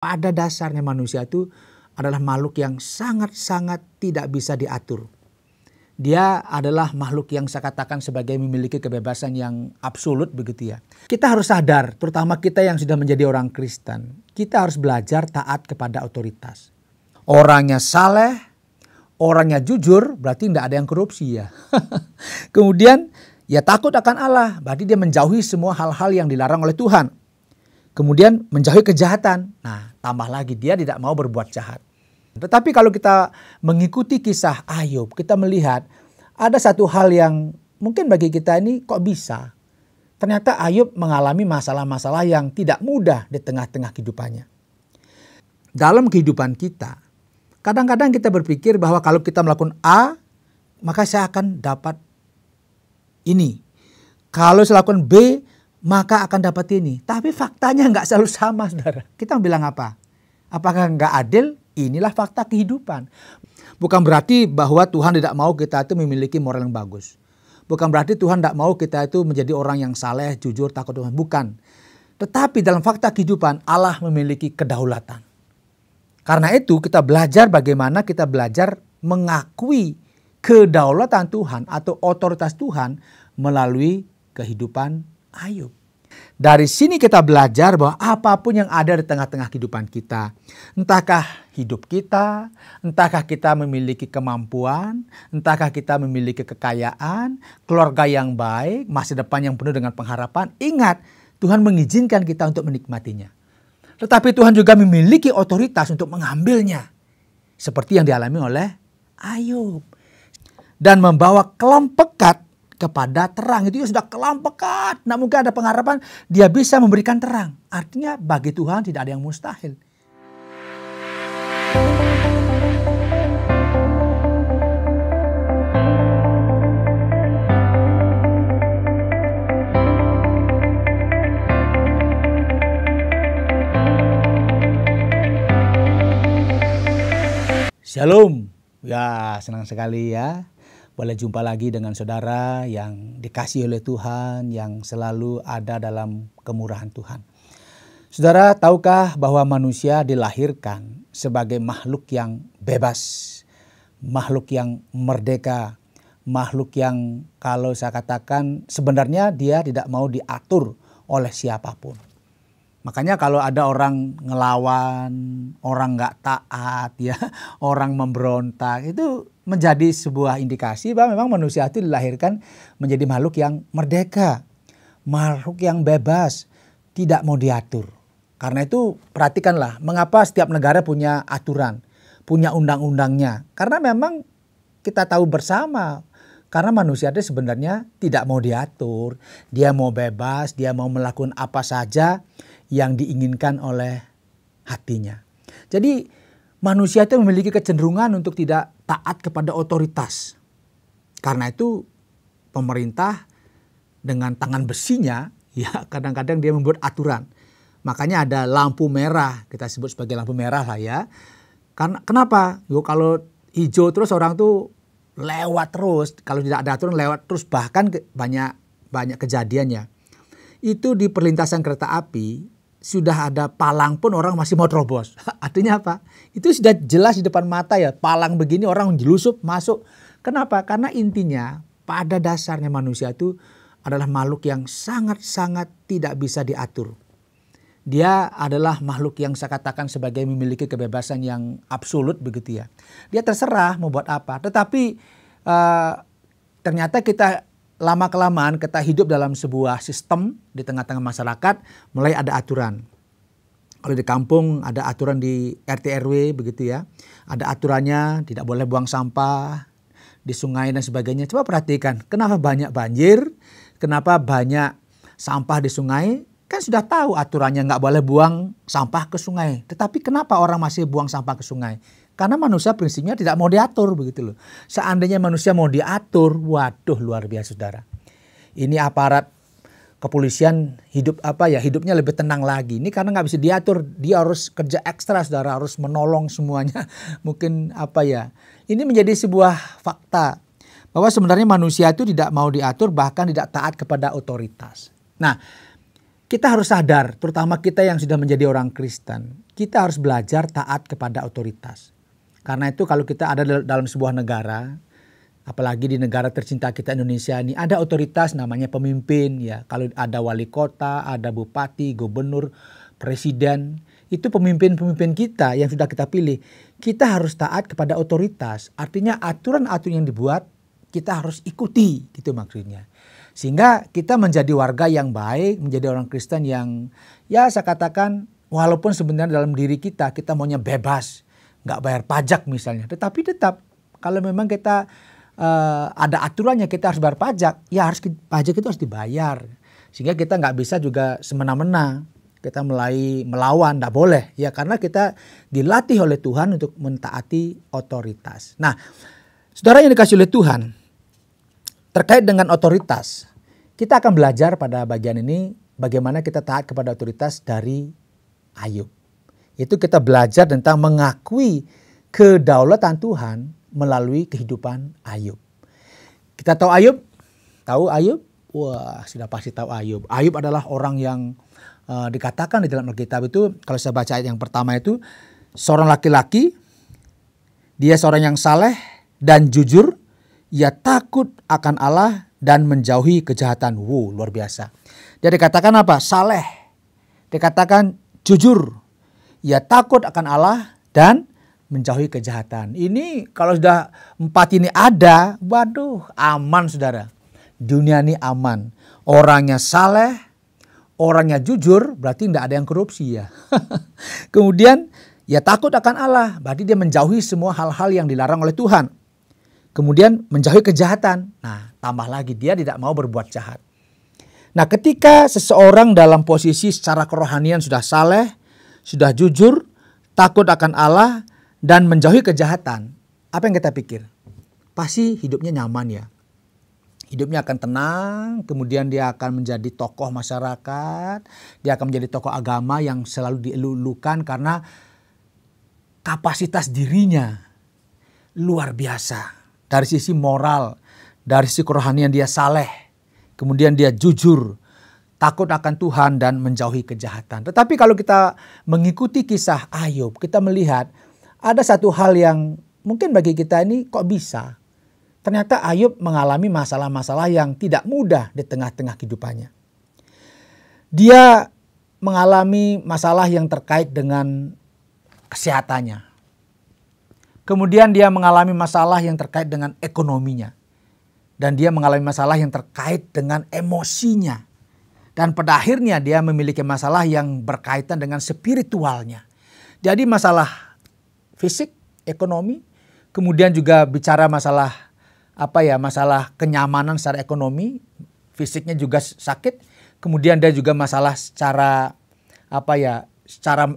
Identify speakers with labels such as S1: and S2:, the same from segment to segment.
S1: Pada dasarnya manusia itu adalah makhluk yang sangat-sangat tidak bisa diatur. Dia adalah makhluk yang saya katakan sebagai memiliki kebebasan yang absolut begitu ya. Kita harus sadar, terutama kita yang sudah menjadi orang Kristen, kita harus belajar taat kepada otoritas. Orangnya saleh, orangnya jujur, berarti tidak ada yang korupsi ya. Kemudian ya takut akan Allah, berarti dia menjauhi semua hal-hal yang dilarang oleh Tuhan. Kemudian menjauhi kejahatan. Nah, tambah lagi dia tidak mau berbuat jahat. Tetapi kalau kita mengikuti kisah Ayub, kita melihat ada satu hal yang mungkin bagi kita ini kok bisa. Ternyata Ayub mengalami masalah-masalah yang tidak mudah di tengah-tengah kehidupannya. Dalam kehidupan kita, kadang-kadang kita berpikir bahwa kalau kita melakukan A, maka saya akan dapat ini. Kalau saya lakukan B, maka akan dapat ini. Tapi faktanya nggak selalu sama, saudara. Kita bilang apa? Apakah nggak adil? Inilah fakta kehidupan. Bukan berarti bahwa Tuhan tidak mau kita itu memiliki moral yang bagus. Bukan berarti Tuhan tidak mau kita itu menjadi orang yang saleh, jujur, takut Tuhan. Bukan. Tetapi dalam fakta kehidupan Allah memiliki kedaulatan. Karena itu kita belajar bagaimana kita belajar mengakui kedaulatan Tuhan atau otoritas Tuhan melalui kehidupan Ayub. Dari sini kita belajar bahwa apapun yang ada di tengah-tengah kehidupan kita, entahkah hidup kita, entahkah kita memiliki kemampuan, entahkah kita memiliki kekayaan, keluarga yang baik, masa depan yang penuh dengan pengharapan, ingat Tuhan mengizinkan kita untuk menikmatinya. Tetapi Tuhan juga memiliki otoritas untuk mengambilnya, seperti yang dialami oleh Ayub. Dan membawa kelam pekat kepada terang. Itu sudah kelam pekat. Tidak mungkin ada pengharapan. Dia bisa memberikan terang. Artinya bagi Tuhan tidak ada yang mustahil. Shalom. Ya, senang sekali ya. Boleh jumpa lagi dengan saudara yang dikasihi oleh Tuhan, yang selalu ada dalam kemurahan Tuhan. Saudara, tahukah bahwa manusia dilahirkan sebagai makhluk yang bebas, makhluk yang merdeka, makhluk yang kalau saya katakan sebenarnya dia tidak mau diatur oleh siapapun. Makanya kalau ada orang ngelawan, orang nggak taat, ya, orang memberontak, itu menjadi sebuah indikasi bahwa memang manusia itu dilahirkan menjadi makhluk yang merdeka, makhluk yang bebas, tidak mau diatur. Karena itu perhatikanlah mengapa setiap negara punya aturan, punya undang-undangnya. Karena memang kita tahu bersama, karena manusia itu sebenarnya tidak mau diatur, dia mau bebas, dia mau melakukan apa saja yang diinginkan oleh hatinya. Jadi manusia itu memiliki kecenderungan untuk tidak taat kepada otoritas. Karena itu pemerintah dengan tangan besinya ya kadang-kadang dia membuat aturan. Makanya ada lampu merah, kita sebut sebagai lampu merah lah ya. Karena kenapa? Kalau hijau terus orang tuh lewat terus, kalau tidak ada aturan lewat terus, bahkan banyak kejadiannya. Itu di perlintasan kereta api sudah ada palang pun orang masih mau terobos. Artinya apa? Itu sudah jelas di depan mata ya. Palang begini orang jelusup masuk. Kenapa? Karena intinya pada dasarnya manusia itu adalah makhluk yang sangat-sangat tidak bisa diatur. Dia adalah makhluk yang saya katakan sebagai memiliki kebebasan yang absolut begitu ya. Dia terserah mau buat apa. Tetapi ternyata kita lama-kelamaan kita hidup dalam sebuah sistem di tengah-tengah masyarakat, mulai ada aturan. Kalau di kampung ada aturan di RT RW begitu ya. Ada aturannya tidak boleh buang sampah di sungai dan sebagainya. Coba perhatikan kenapa banyak banjir, kenapa banyak sampah di sungai. Kan sudah tahu aturannya nggak boleh buang sampah ke sungai. Tetapi kenapa orang masih buang sampah ke sungai? Karena manusia prinsipnya tidak mau diatur begitu loh. Seandainya manusia mau diatur, waduh luar biasa saudara. Ini aparat kepolisian hidupnya lebih tenang lagi. Ini karena nggak bisa diatur, dia harus kerja ekstra saudara, harus menolong semuanya. Mungkin ini menjadi sebuah fakta bahwa sebenarnya manusia itu tidak mau diatur, bahkan tidak taat kepada otoritas. Nah, kita harus sadar, terutama kita yang sudah menjadi orang Kristen, kita harus belajar taat kepada otoritas. Karena itu kalau kita ada dalam sebuah negara, apalagi di negara tercinta kita Indonesia ini, ada otoritas namanya pemimpin ya. Kalau ada wali kota, ada bupati, gubernur, presiden, itu pemimpin-pemimpin kita yang sudah kita pilih. Kita harus taat kepada otoritas. Artinya aturan-aturan yang dibuat kita harus ikuti, gitu maksudnya. Sehingga kita menjadi warga yang baik, menjadi orang Kristen yang ya saya katakan walaupun sebenarnya dalam diri kita maunya bebas, nggak bayar pajak misalnya. Tetapi tetap kalau memang kita ada aturannya kita harus bayar pajak, ya harus pajak itu harus dibayar. Sehingga kita nggak bisa juga semena-mena kita melawan, nggak boleh. Ya karena kita dilatih oleh Tuhan untuk mentaati otoritas. Nah, saudara yang dikasih oleh Tuhan, terkait dengan otoritas, kita akan belajar pada bagian ini bagaimana kita taat kepada otoritas dari Ayub. Itu kita belajar tentang mengakui kedaulatan Tuhan melalui kehidupan Ayub. Kita tahu Ayub? Tahu Ayub? Wah, sudah pasti tahu Ayub. Ayub adalah orang yang dikatakan di dalam Alkitab itu, kalau saya baca ayat yang pertama itu, seorang laki-laki, dia seorang yang saleh dan jujur, ia takut akan Allah dan menjauhi kejahatan. Wow, luar biasa. Dia dikatakan apa? Saleh. Dikatakan jujur. Ia takut akan Allah dan menjauhi kejahatan. Ini kalau sudah 4 ini ada, waduh aman saudara. Dunia ini aman. Orangnya saleh, orangnya jujur, berarti tidak ada yang korupsi ya. Kemudian ia takut akan Allah, berarti dia menjauhi semua hal-hal yang dilarang oleh Tuhan. Kemudian menjauhi kejahatan. Nah, tambah lagi dia tidak mau berbuat jahat. Nah, ketika seseorang dalam posisi secara kerohanian sudah saleh, sudah jujur, takut akan Allah, dan menjauhi kejahatan, apa yang kita pikir? Pasti hidupnya nyaman ya. Hidupnya akan tenang, kemudian dia akan menjadi tokoh masyarakat, dia akan menjadi tokoh agama yang selalu dielulukan karena kapasitas dirinya luar biasa. Dari sisi moral, dari sisi kerohanian dia saleh, kemudian dia jujur, takut akan Tuhan dan menjauhi kejahatan. Tetapi kalau kita mengikuti kisah Ayub, kita melihat ada satu hal yang mungkin bagi kita ini kok bisa. Ternyata Ayub mengalami masalah-masalah yang tidak mudah di tengah-tengah kehidupannya. Dia mengalami masalah yang terkait dengan kesehatannya. Kemudian dia mengalami masalah yang terkait dengan ekonominya. Dan dia mengalami masalah yang terkait dengan emosinya. Dan pada akhirnya dia memiliki masalah yang berkaitan dengan spiritualnya. Jadi masalah fisik, ekonomi, kemudian juga bicara masalah masalah kenyamanan secara ekonomi, fisiknya juga sakit, kemudian dia juga masalah secara secara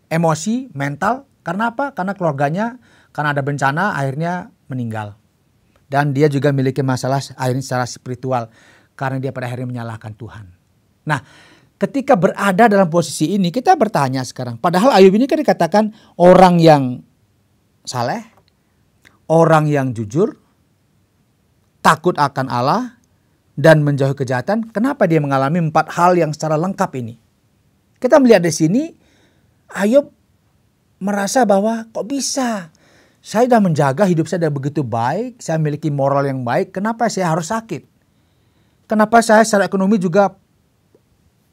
S1: emosi, mental. Karena apa? Karena keluarganya karena ada bencana akhirnya meninggal. Dan dia juga memiliki masalah akhirnya secara spiritual karena dia pada akhirnya menyalahkan Tuhan. Nah, ketika berada dalam posisi ini kita bertanya sekarang. Padahal Ayub ini kan dikatakan orang yang saleh, orang yang jujur, takut akan Allah, dan menjauhi kejahatan. Kenapa dia mengalami 4 hal yang secara lengkap ini? Kita melihat di sini Ayub merasa bahwa kok bisa? Saya sudah menjaga hidup saya sudah begitu baik, saya memiliki moral yang baik, kenapa saya harus sakit? Kenapa saya secara ekonomi juga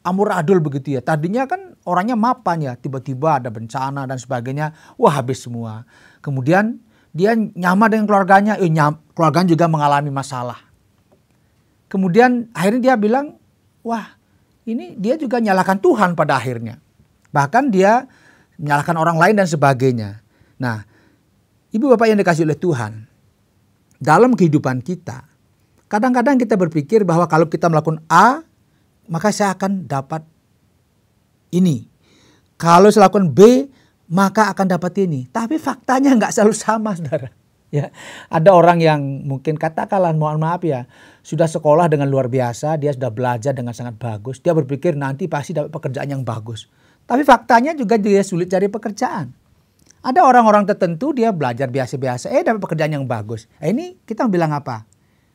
S1: amburadul begitu ya? Tadinya kan orangnya mapan ya, tiba-tiba ada bencana dan sebagainya, wah habis semua. Kemudian dia nyaman dengan keluarganya, keluarganya juga mengalami masalah. Kemudian akhirnya dia bilang, wah ini dia juga nyalahkan Tuhan pada akhirnya. Bahkan dia menyalahkan orang lain dan sebagainya. Nah, ibu bapak yang dikasih oleh Tuhan, dalam kehidupan kita, kadang-kadang kita berpikir bahwa kalau kita melakukan A, maka saya akan dapat ini. Kalau saya lakukan B, maka akan dapat ini. Tapi faktanya nggak selalu sama, saudara. Ya, ada orang yang mungkin katakanlah, mohon maaf ya, sudah sekolah dengan luar biasa, dia sudah belajar dengan sangat bagus. Dia berpikir nanti pasti dapat pekerjaan yang bagus. Tapi faktanya juga dia sulit cari pekerjaan. Ada orang-orang tertentu dia belajar biasa-biasa, dapat pekerjaan yang bagus. Ini kita bilang apa?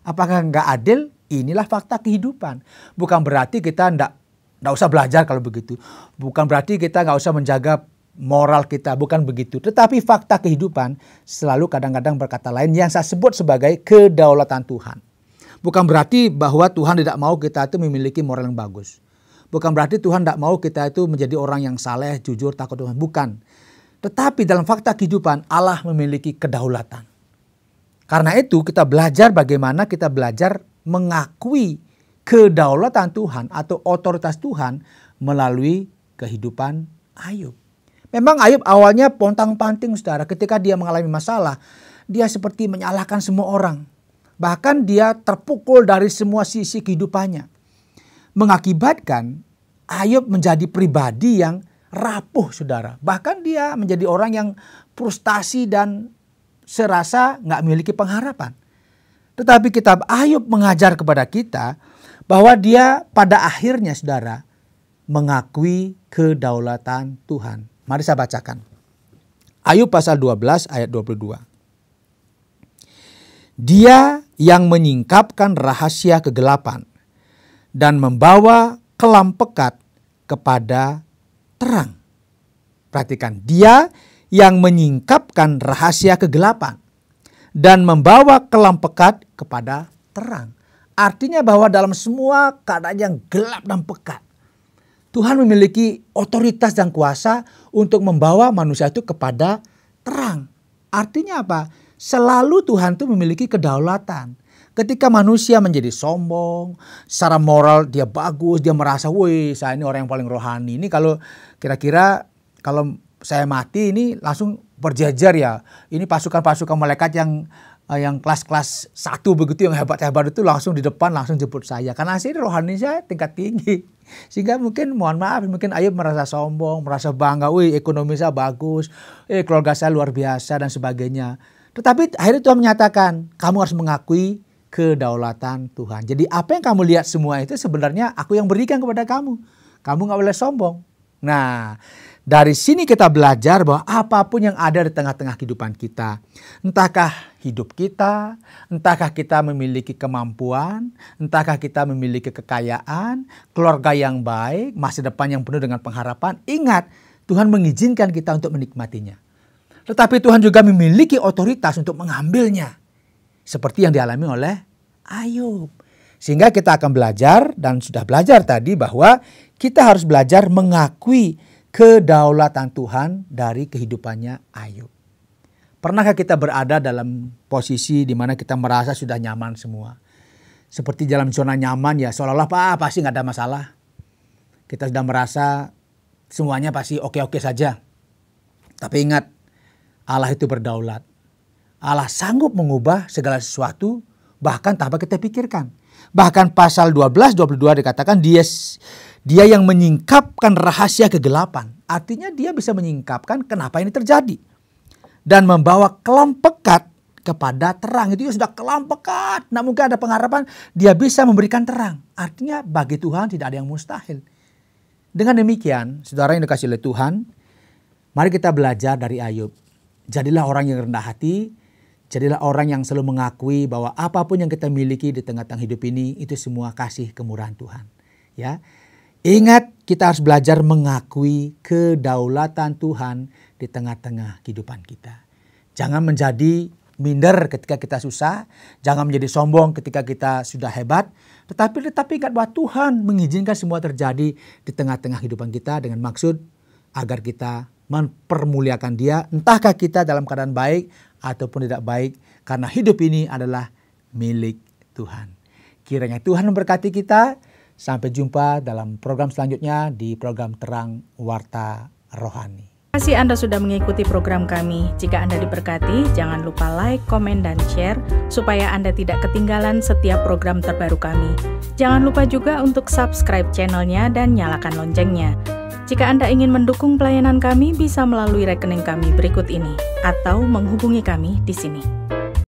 S1: Apakah nggak adil? Inilah fakta kehidupan. Bukan berarti kita nggak usah belajar kalau begitu. Bukan berarti kita nggak usah menjaga moral kita, bukan begitu. Tetapi fakta kehidupan selalu kadang-kadang berkata lain yang saya sebut sebagai kedaulatan Tuhan. Bukan berarti bahwa Tuhan tidak mau kita itu memiliki moral yang bagus. Bukan berarti Tuhan tidak mau kita itu menjadi orang yang saleh, jujur, takut Tuhan. Bukan. Tetapi dalam fakta kehidupan Allah memiliki kedaulatan. Karena itu kita belajar bagaimana kita belajar mengakui kedaulatan Tuhan atau otoritas Tuhan melalui kehidupan Ayub. Memang Ayub awalnya pontang-panting saudara, ketika dia mengalami masalah, dia seperti menyalahkan semua orang. Bahkan dia terpukul dari semua sisi kehidupannya. Mengakibatkan Ayub menjadi pribadi yang rapuh saudara. Bahkan dia menjadi orang yang frustasi dan serasa nggak memiliki pengharapan. Tetapi kitab Ayub mengajar kepada kita bahwa dia pada akhirnya saudara mengakui kedaulatan Tuhan. Mari saya bacakan. Ayub pasal 12 ayat 22. Dia yang menyingkapkan rahasia kegelapan dan membawa kelam pekat kepada terang. Perhatikan, dia yang menyingkapkan rahasia kegelapan dan membawa kelam pekat kepada terang. Artinya bahwa dalam semua keadaan yang gelap dan pekat, Tuhan memiliki otoritas dan kuasa untuk membawa manusia itu kepada terang. Artinya apa? Selalu Tuhan itu memiliki kedaulatan. Ketika manusia menjadi sombong, secara moral dia bagus, dia merasa, wih saya ini orang yang paling rohani. Ini kalau kira-kira kalau saya mati ini langsung berjejer ya. Ini pasukan-pasukan malaikat yang kelas-kelas 1 begitu yang hebat-hebat itu langsung di depan langsung jemput saya. Karena saya rohani saya tingkat tinggi. Sehingga mungkin mohon maaf mungkin Ayub merasa sombong, merasa bangga. Wih ekonomi saya bagus, keluarga saya luar biasa dan sebagainya. Tetapi akhirnya Tuhan menyatakan kamu harus mengakui kedaulatan Tuhan. Jadi apa yang kamu lihat semua itu sebenarnya aku yang berikan kepada kamu. Kamu gak boleh sombong. Nah, dari sini kita belajar bahwa apapun yang ada di tengah-tengah kehidupan kita, entahkah hidup kita, entahkah kita memiliki kemampuan, entahkah kita memiliki kekayaan, keluarga yang baik, masa depan yang penuh dengan pengharapan, ingat Tuhan mengizinkan kita untuk menikmatinya. Tetapi Tuhan juga memiliki otoritas untuk mengambilnya. Seperti yang dialami oleh Ayub. Sehingga kita akan belajar dan sudah belajar tadi bahwa kita harus belajar mengakui kedaulatan Tuhan dari kehidupannya Ayub. Pernahkah kita berada dalam posisi di mana kita merasa sudah nyaman semua? Seperti dalam zona nyaman ya seolah-olah pasti nggak ada masalah. Kita sudah merasa semuanya pasti oke-oke saja. Tapi ingat Allah itu berdaulat. Allah sanggup mengubah segala sesuatu bahkan tanpa kita pikirkan. Bahkan pasal 12-22 dikatakan dia yang menyingkapkan rahasia kegelapan. Artinya dia bisa menyingkapkan kenapa ini terjadi. Dan membawa kelam pekat kepada terang. Itu sudah kelam pekat. Tidak mungkin ada pengharapan. Dia bisa memberikan terang. Artinya bagi Tuhan tidak ada yang mustahil. Dengan demikian, saudara yang dikasihi oleh Tuhan, mari kita belajar dari Ayub. Jadilah orang yang rendah hati. Jadilah orang yang selalu mengakui bahwa apapun yang kita miliki di tengah-tengah hidup ini itu semua kasih kemurahan Tuhan. Ya, ingat kita harus belajar mengakui kedaulatan Tuhan di tengah-tengah kehidupan kita. Jangan menjadi minder ketika kita susah, jangan menjadi sombong ketika kita sudah hebat, tetapi ingat bahwa Tuhan mengizinkan semua terjadi di tengah-tengah kehidupan kita dengan maksud agar kita mempermuliakan Dia, entahkah kita dalam keadaan baik ataupun tidak baik, karena hidup ini adalah milik Tuhan. Kiranya Tuhan memberkati kita. Sampai jumpa dalam program selanjutnya di program Terang Warta Rohani.
S2: Terima kasih Anda sudah mengikuti program kami. Jika Anda diberkati, jangan lupa like, komen, dan share supaya Anda tidak ketinggalan setiap program terbaru kami. Jangan lupa juga untuk subscribe channelnya dan nyalakan loncengnya. Jika Anda ingin mendukung pelayanan kami, bisa melalui rekening kami berikut ini atau menghubungi kami di sini.